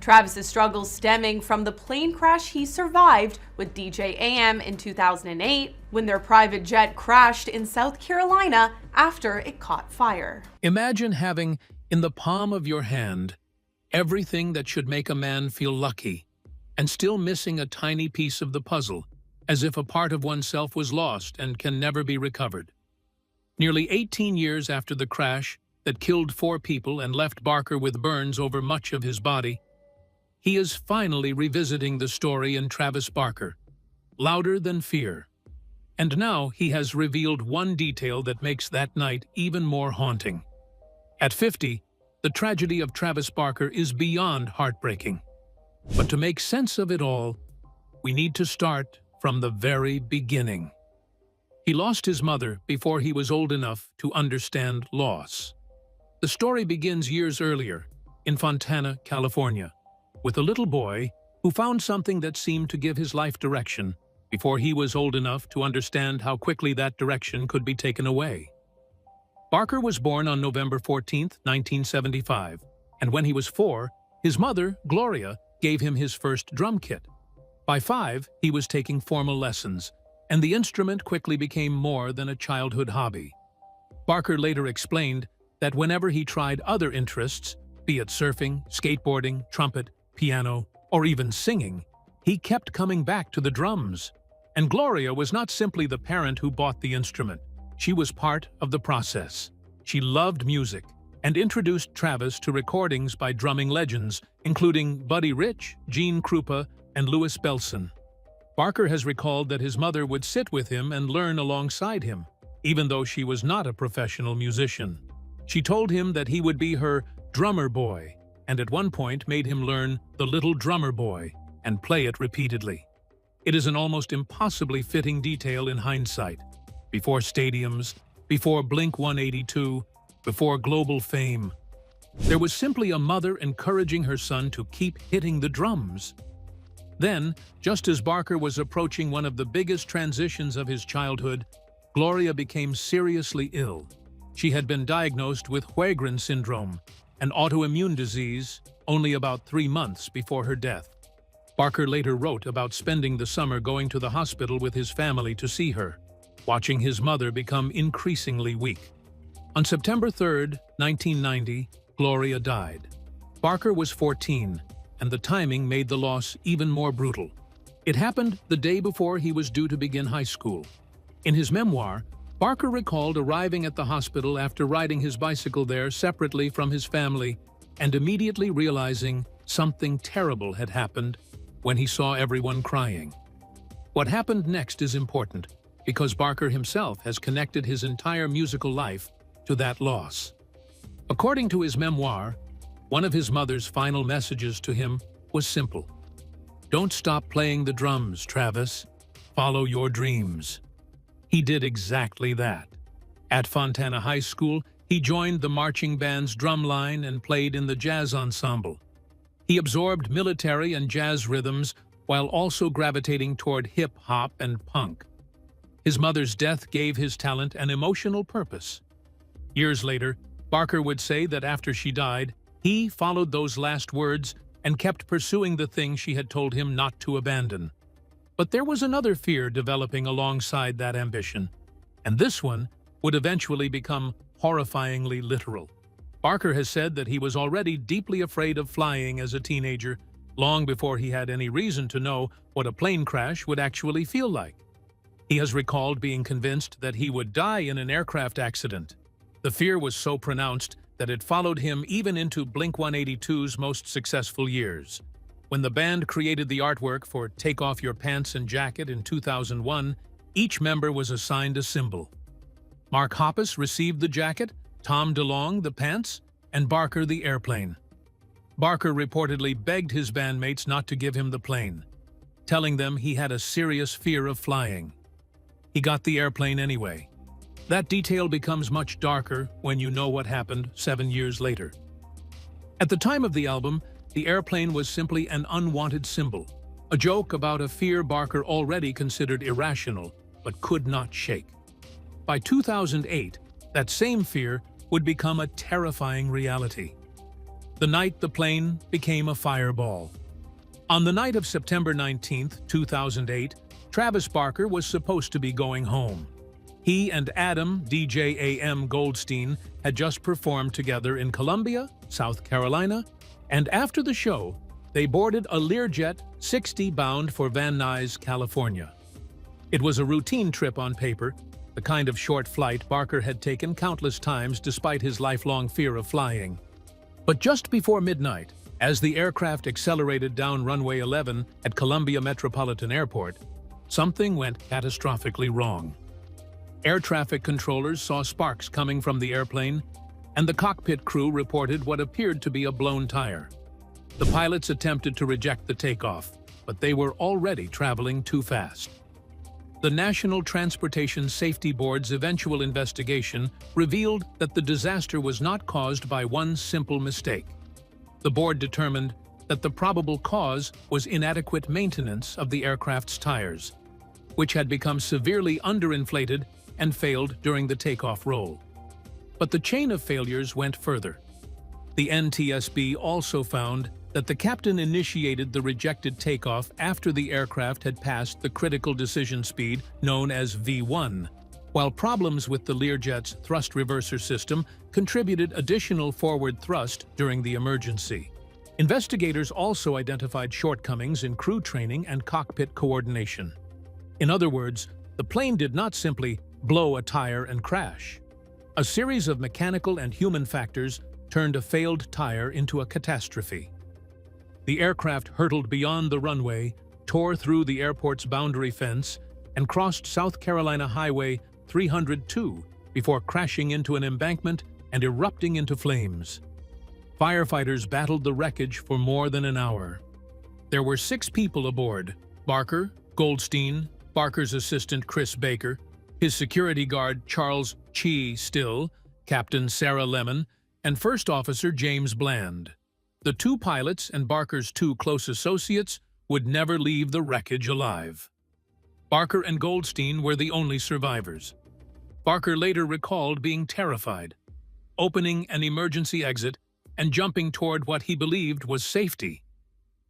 Travis's struggles stemming from the plane crash he survived with DJ AM in 2008 when their private jet crashed in South Carolina after it caught fire. Imagine having in the palm of your hand everything that should make a man feel lucky, and still missing a tiny piece of the puzzle, as if a part of oneself was lost and can never be recovered. Nearly 18 years after the crash that killed 4 people and left Barker with burns over much of his body, he is finally revisiting the story in Travis Barker, Louder Than Fear. And now he has revealed one detail that makes that night even more haunting. At 50, the tragedy of Travis Barker is beyond heartbreaking. But to make sense of it all, we need to start from the very beginning. He lost his mother before he was old enough to understand loss. The story begins years earlier, in Fontana, California, with a little boy who found something that seemed to give his life direction before he was old enough to understand how quickly that direction could be taken away. Barker was born on November 14, 1975, and when he was 4, his mother, Gloria, gave him his first drum kit. By 5, he was taking formal lessons, and the instrument quickly became more than a childhood hobby. Barker later explained that whenever he tried other interests, be it surfing, skateboarding, trumpet, piano, or even singing, he kept coming back to the drums. And Gloria was not simply the parent who bought the instrument. She was part of the process. She loved music and introduced Travis to recordings by drumming legends, including Buddy Rich, Gene Krupa, and Louis Bellson. Barker has recalled that his mother would sit with him and learn alongside him, even though she was not a professional musician. She told him that he would be her drummer boy, and at one point made him learn The Little Drummer Boy and play it repeatedly. It is an almost impossibly fitting detail in hindsight. Before stadiums, before Blink-182, before global fame, there was simply a mother encouraging her son to keep hitting the drums. Then, just as Barker was approaching one of the biggest transitions of his childhood, Gloria became seriously ill. She had been diagnosed with Sjögren syndrome, an autoimmune disease, only about 3 months before her death. Barker later wrote about spending the summer going to the hospital with his family to see her, watching his mother become increasingly weak. On September 3, 1990, Gloria died. Barker was 14, and the timing made the loss even more brutal. It happened the day before he was due to begin high school. In his memoir, Barker recalled arriving at the hospital after riding his bicycle there separately from his family and immediately realizing something terrible had happened when he saw everyone crying. What happened next is important because Barker himself has connected his entire musical life to that loss. According to his memoir, one of his mother's final messages to him was simple. "Don't stop playing the drums, Travis. Follow your dreams." He did exactly that. At Fontana High School, he joined the marching band's drum line and played in the jazz ensemble. He absorbed military and jazz rhythms while also gravitating toward hip-hop and punk. His mother's death gave his talent an emotional purpose. Years later, Barker would say that after she died, he followed those last words and kept pursuing the thing she had told him not to abandon. But there was another fear developing alongside that ambition, and this one would eventually become horrifyingly literal. Barker has said that he was already deeply afraid of flying as a teenager, long before he had any reason to know what a plane crash would actually feel like. He has recalled being convinced that he would die in an aircraft accident. The fear was so pronounced that it followed him even into Blink-182's most successful years. When the band created the artwork for Take Off Your Pants and Jacket in 2001, each member was assigned a symbol. Mark Hoppus received the jacket, Tom DeLonge the pants, and Barker the airplane. Barker reportedly begged his bandmates not to give him the plane, telling them he had a serious fear of flying. He got the airplane anyway. That detail becomes much darker when you know what happened 7 years later. At the time of the album, the airplane was simply an unwanted symbol, a joke about a fear Barker already considered irrational but could not shake. By 2008, that same fear would become a terrifying reality. The night the plane became a fireball. On the night of September 19, 2008, Travis Barker was supposed to be going home. He and Adam DJ AM Goldstein had just performed together in Columbia, South Carolina, and after the show, they boarded a Learjet 60 bound for Van Nuys, California. It was a routine trip on paper, the kind of short flight Barker had taken countless times despite his lifelong fear of flying. But just before midnight, as the aircraft accelerated down runway 11 at Columbia Metropolitan Airport, something went catastrophically wrong. Air traffic controllers saw sparks coming from the airplane, and the cockpit crew reported what appeared to be a blown tire. The pilots attempted to reject the takeoff, but they were already traveling too fast. The National Transportation Safety Board's eventual investigation revealed that the disaster was not caused by one simple mistake. The board determined that the probable cause was inadequate maintenance of the aircraft's tires, which had become severely underinflated and failed during the takeoff roll. But the chain of failures went further. The NTSB also found that the captain initiated the rejected takeoff after the aircraft had passed the critical decision speed known as V1, while problems with the Learjet's thrust reverser system contributed additional forward thrust during the emergency. Investigators also identified shortcomings in crew training and cockpit coordination. In other words, the plane did not simply blow a tire and crash. A series of mechanical and human factors turned a failed tire into a catastrophe. The aircraft hurtled beyond the runway, tore through the airport's boundary fence, and crossed South Carolina Highway 302 before crashing into an embankment and erupting into flames. Firefighters battled the wreckage for more than an hour. There were 6 people aboard: Barker, Goldstein, Barker's assistant Chris Baker, his security guard Charles Chi Still, Captain Sarah Lemon, and First Officer James Bland. The 2 pilots and Barker's 2 close associates would never leave the wreckage alive. Barker and Goldstein were the only survivors. Barker later recalled being terrified, opening an emergency exit and jumping toward what he believed was safety,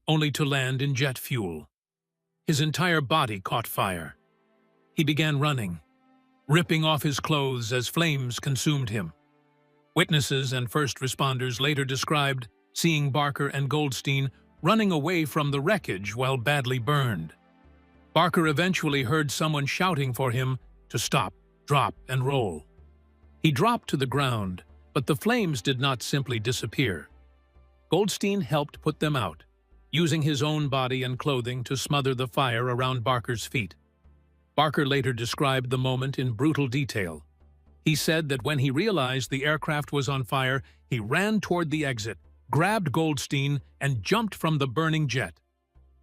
only to land in jet fuel. His entire body caught fire. He began running, ripping off his clothes as flames consumed him. Witnesses and first responders later described seeing Barker and Goldstein running away from the wreckage while badly burned. Barker eventually heard someone shouting for him to stop, drop, and roll. He dropped to the ground, but the flames did not simply disappear. Goldstein helped put them out, using his own body and clothing to smother the fire around Barker's feet. Barker later described the moment in brutal detail. He said that when he realized the aircraft was on fire, he ran toward the exit, grabbed Goldstein, and jumped from the burning jet.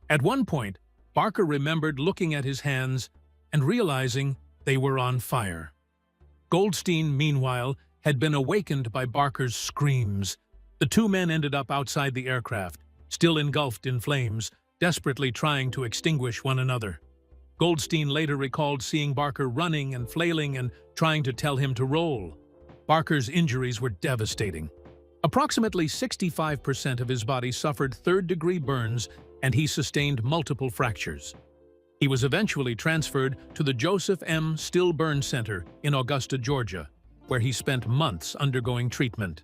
At one point, Barker remembered looking at his hands and realizing they were on fire. Goldstein, meanwhile, had been awakened by Barker's screams. The 2 men ended up outside the aircraft, still engulfed in flames, desperately trying to extinguish one another. Goldstein later recalled seeing Barker running and flailing and trying to tell him to roll. Barker's injuries were devastating. Approximately 65% of his body suffered third-degree burns, and he sustained multiple fractures. He was eventually transferred to the Joseph M. Still Burn Center in Augusta, Georgia, where he spent months undergoing treatment.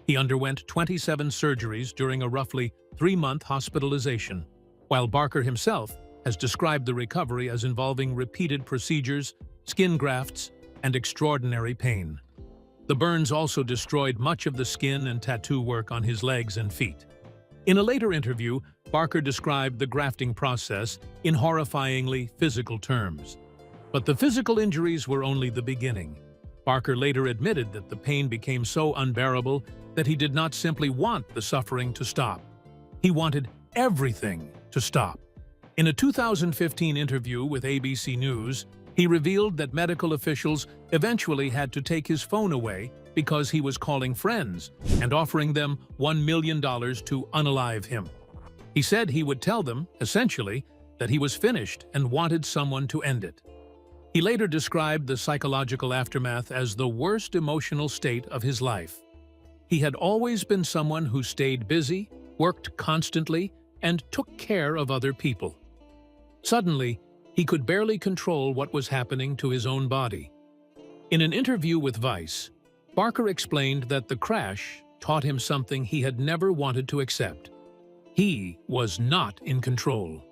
He underwent 27 surgeries during a roughly 3-month hospitalization, while Barker himself has described the recovery as involving repeated procedures, skin grafts, and extraordinary pain. The burns also destroyed much of the skin and tattoo work on his legs and feet. In a later interview, Barker described the grafting process in horrifyingly physical terms. But the physical injuries were only the beginning. Barker later admitted that the pain became so unbearable that he did not simply want the suffering to stop. He wanted everything to stop. In a 2015 interview with ABC News, he revealed that medical officials eventually had to take his phone away because he was calling friends and offering them $1 million to unalive him. He said he would tell them, essentially, that he was finished and wanted someone to end it. He later described the psychological aftermath as the worst emotional state of his life. He had always been someone who stayed busy, worked constantly, and took care of other people. Suddenly, he could barely control what was happening to his own body. In an interview with Vice, Barker explained that the crash taught him something he had never wanted to accept. He was not in control.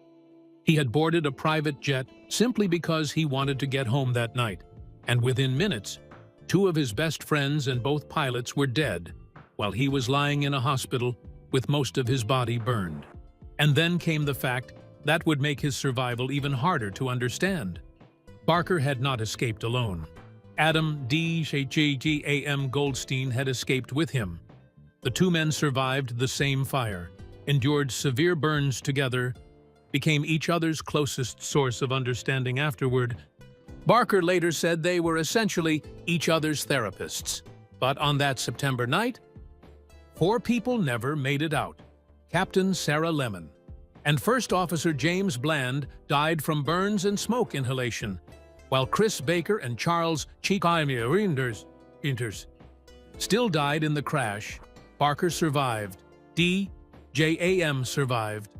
He had boarded a private jet simply because he wanted to get home that night, and within minutes, two of his best friends and both pilots were dead, while he was lying in a hospital with most of his body burned. And then came the fact that would make his survival even harder to understand. Barker had not escaped alone. Adam D.J.G.A.M. Goldstein had escaped with him. The two men survived the same fire, endured severe burns together, became each other's closest source of understanding afterward. Barker later said they were essentially each other's therapists. But on that September night, 4 people never made it out. Captain Sarah Lemon and First Officer James Bland died from burns and smoke inhalation, while Chris Baker and Charles Chicaimers still died in the crash. Barker survived. D.J.A.M. survived.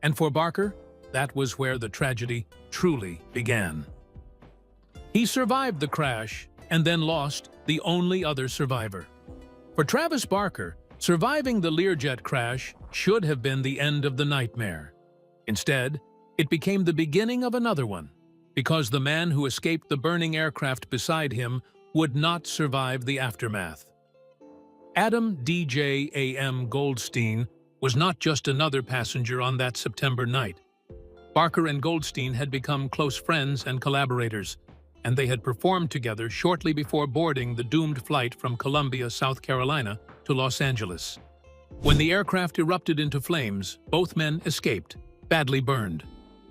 And for Barker, that was where the tragedy truly began. He survived the crash and then lost the only other survivor. For Travis Barker, surviving the Learjet crash should have been the end of the nightmare. Instead, it became the beginning of another one, because the man who escaped the burning aircraft beside him would not survive the aftermath. Adam D.J.A.M. Goldstein was not just another passenger on that September night. Barker and Goldstein had become close friends and collaborators, and they had performed together shortly before boarding the doomed flight from Columbia, South Carolina, to Los Angeles. When the aircraft erupted into flames, both men escaped, badly burned.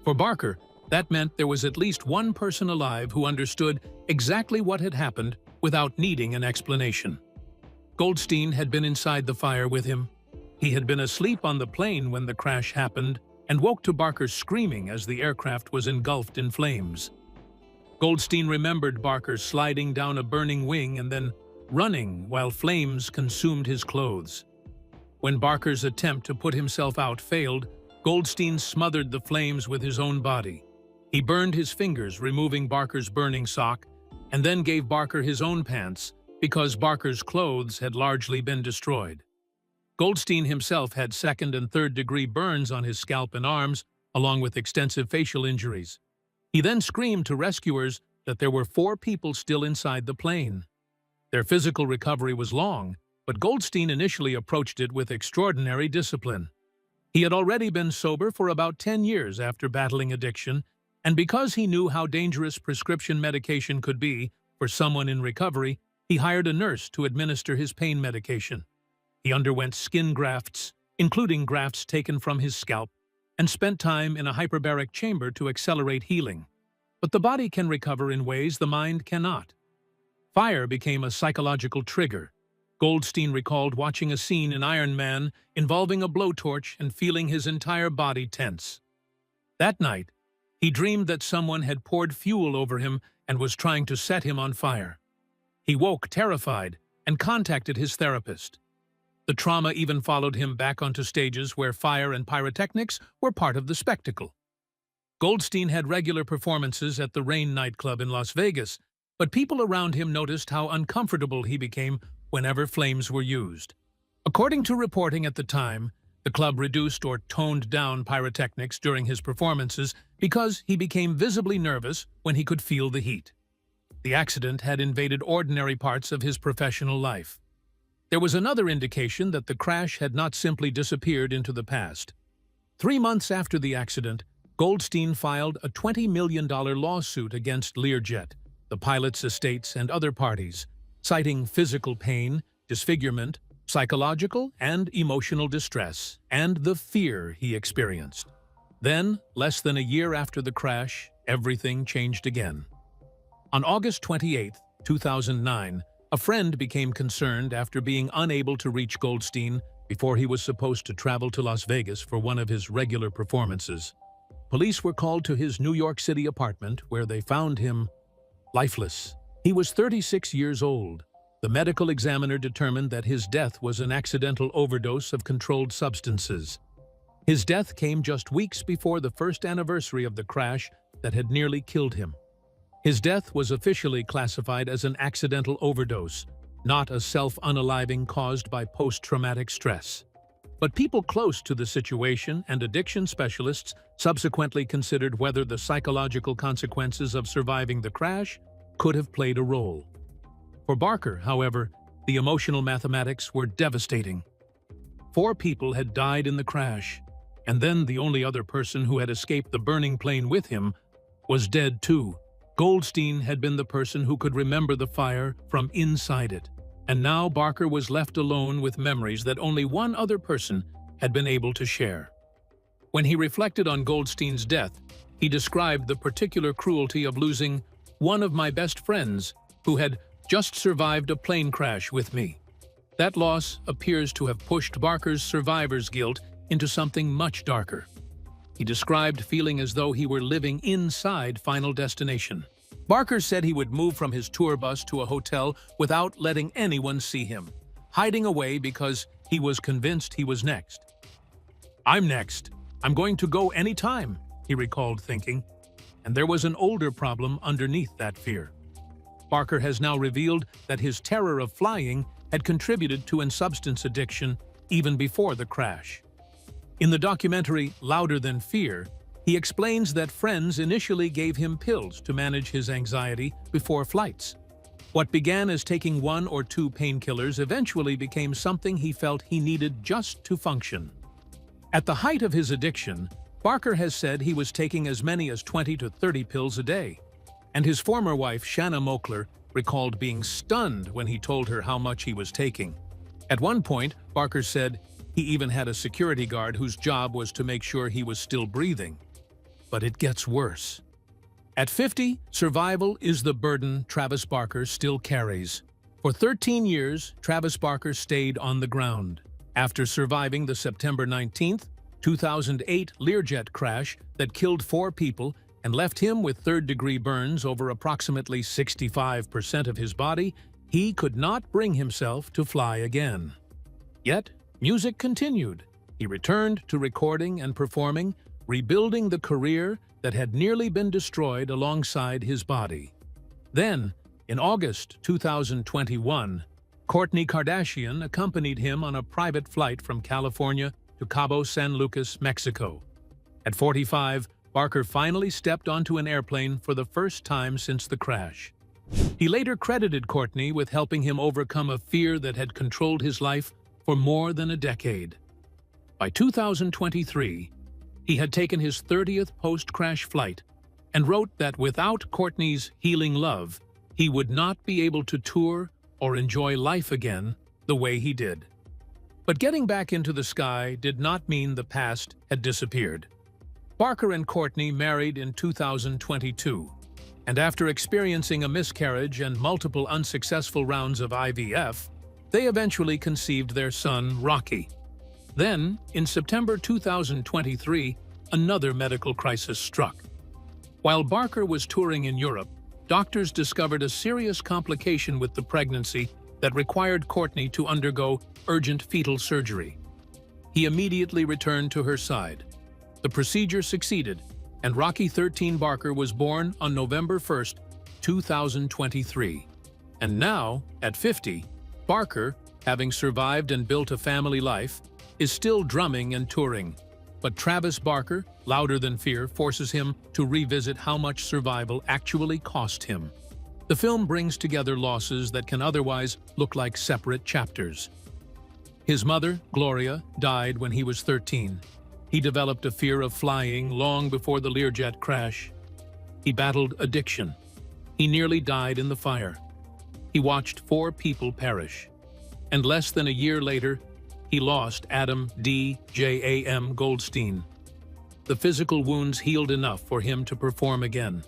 For Barker, that meant there was at least one person alive who understood exactly what had happened without needing an explanation. Goldstein had been inside the fire with him. He had been asleep on the plane when the crash happened and woke to Barker's screaming as the aircraft was engulfed in flames. Goldstein remembered Barker sliding down a burning wing and then running while flames consumed his clothes. When Barker's attempt to put himself out failed, Goldstein smothered the flames with his own body. He burned his fingers, removing Barker's burning sock, and then gave Barker his own pants because Barker's clothes had largely been destroyed. Goldstein himself had second- and third-degree burns on his scalp and arms, along with extensive facial injuries. He then screamed to rescuers that there were 4 people still inside the plane. Their physical recovery was long, but Goldstein initially approached it with extraordinary discipline. He had already been sober for about 10 years after battling addiction, and because he knew how dangerous prescription medication could be for someone in recovery, he hired a nurse to administer his pain medication. He underwent skin grafts, including grafts taken from his scalp, and spent time in a hyperbaric chamber to accelerate healing. But the body can recover in ways the mind cannot. Fire became a psychological trigger. Goldstein recalled watching a scene in Iron Man involving a blowtorch and feeling his entire body tense. That night, he dreamed that someone had poured fuel over him and was trying to set him on fire. He woke terrified and contacted his therapist. The trauma even followed him back onto stages where fire and pyrotechnics were part of the spectacle. Goldstein had regular performances at the Rain nightclub in Las Vegas, but people around him noticed how uncomfortable he became whenever flames were used. According to reporting at the time, the club reduced or toned down pyrotechnics during his performances because he became visibly nervous when he could feel the heat. The accident had invaded ordinary parts of his professional life. There was another indication that the crash had not simply disappeared into the past. 3 months after the accident, Goldstein filed a $20 million lawsuit against Learjet, the pilot's estates, and other parties, citing physical pain, disfigurement, psychological and emotional distress, and the fear he experienced. Then, less than a year after the crash, everything changed again. On August 28, 2009, a friend became concerned after being unable to reach Goldstein before he was supposed to travel to Las Vegas for one of his regular performances. Police were called to his New York City apartment where they found him lifeless. He was 36 years old. The medical examiner determined that his death was an accidental overdose of controlled substances. His death came just weeks before the first anniversary of the crash that had nearly killed him. His death was officially classified as an accidental overdose, not a self-unaliving caused by post-traumatic stress. But people close to the situation and addiction specialists subsequently considered whether the psychological consequences of surviving the crash could have played a role. For Barker, however, the emotional mathematics were devastating. 4 people had died in the crash, and then the only other person who had escaped the burning plane with him was dead too. Goldstein had been the person who could remember the fire from inside it, and now Barker was left alone with memories that only one other person had been able to share. When he reflected on Goldstein's death, he described the particular cruelty of losing one of my best friends who had just survived a plane crash with me. That loss appears to have pushed Barker's survivor's guilt into something much darker. He described feeling as though he were living inside Final Destination. Barker said he would move from his tour bus to a hotel without letting anyone see him, hiding away because he was convinced he was next. "I'm next. I'm going to go anytime," he recalled thinking. And there was an older problem underneath that fear. Barker has now revealed that his terror of flying had contributed to an substance addiction even before the crash. In the documentary Louder Than Fear, he explains that friends initially gave him pills to manage his anxiety before flights. What began as taking 1 or 2 painkillers eventually became something he felt he needed just to function. At the height of his addiction, Barker has said he was taking as many as 20 to 30 pills a day, and his former wife, Shanna Moakler, recalled being stunned when he told her how much he was taking. At one point, Barker said he even had a security guard whose job was to make sure he was still breathing. But it gets worse. At 50, survival is the burden Travis Barker still carries. For 13 years, Travis Barker stayed on the ground. After surviving the September 19, 2008 Learjet crash that killed 4 people and left him with third-degree burns over approximately 65% of his body, he could not bring himself to fly again. Yet, music continued. He returned to recording and performing, rebuilding the career that had nearly been destroyed alongside his body. Then, in August 2021, Kourtney Kardashian accompanied him on a private flight from California to Cabo San Lucas, Mexico. At 45, Barker finally stepped onto an airplane for the first time since the crash. He later credited Kourtney with helping him overcome a fear that had controlled his life for more than a decade. By 2023, he had taken his 30th post-crash flight and wrote that without Kourtney's healing love, he would not be able to tour or enjoy life again the way he did. But getting back into the sky did not mean the past had disappeared. Barker and Kourtney married in 2022, and after experiencing a miscarriage and multiple unsuccessful rounds of IVF, they eventually conceived their son, Rocky. Then, in September 2023, another medical crisis struck. While Barker was touring in Europe, doctors discovered a serious complication with the pregnancy that required Kourtney to undergo urgent fetal surgery. He immediately returned to her side. The procedure succeeded, and Rocky 13 Barker was born on November 1, 2023. And now, at 50, Barker, having survived and built a family life, is still drumming and touring. But Travis Barker, Louder Than Fear, forces him to revisit how much survival actually cost him. The film brings together losses that can otherwise look like separate chapters. His mother, Gloria, died when he was 13. He developed a fear of flying long before the Learjet crash. He battled addiction. He nearly died in the fire. He watched 4 people perish. And less than a year later, he lost Adam D.J.A.M. Goldstein. The physical wounds healed enough for him to perform again.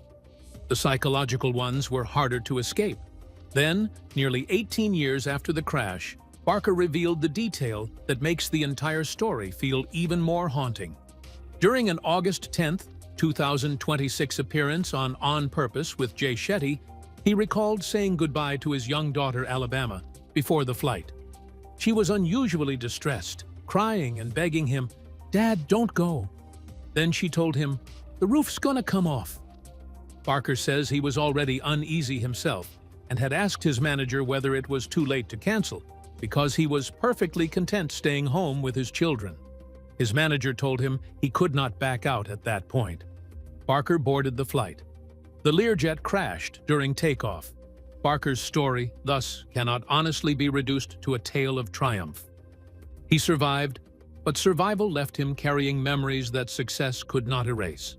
The psychological ones were harder to escape. Then, nearly 18 years after the crash, Barker revealed the detail that makes the entire story feel even more haunting. During an August 10, 2026 appearance on Purpose with Jay Shetty, he recalled saying goodbye to his young daughter, Alabama, before the flight. She was unusually distressed, crying and begging him, "Dad, don't go." Then she told him, "The roof's gonna come off." Barker says he was already uneasy himself and had asked his manager whether it was too late to cancel, because he was perfectly content staying home with his children. His manager told him he could not back out at that point. Barker boarded the flight. The Learjet crashed during takeoff. Barker's story, thus, cannot honestly be reduced to a tale of triumph. He survived, but survival left him carrying memories that success could not erase.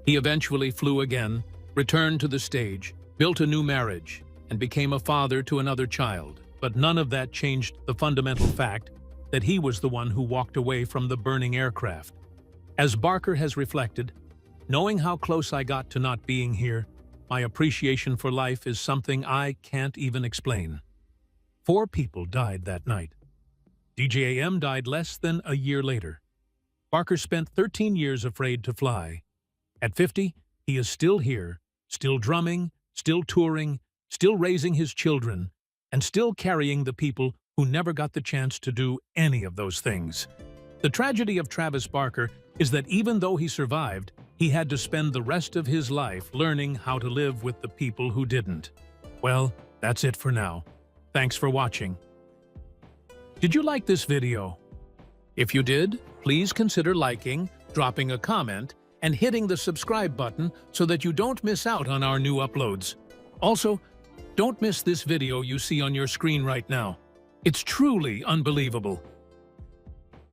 He eventually flew again, returned to the stage, built a new marriage, and became a father to another child. But none of that changed the fundamental fact that he was the one who walked away from the burning aircraft. As Barker has reflected, "Knowing how close I got to not being here, my appreciation for life is something I can't even explain." 4 people died that night. DJ AM died less than a year later. Barker spent 13 years afraid to fly. At 50, he is still here, still drumming, still touring, still raising his children, and still carrying the people who never got the chance to do any of those things. The tragedy of Travis Barker is that even though he survived, he had to spend the rest of his life learning how to live with the people who didn't. Well, that's it for now. Thanks for watching. Did you like this video? If you did, please consider liking, dropping a comment, and hitting the subscribe button so that you don't miss out on our new uploads. Also, don't miss this video you see on your screen right now. It's truly unbelievable.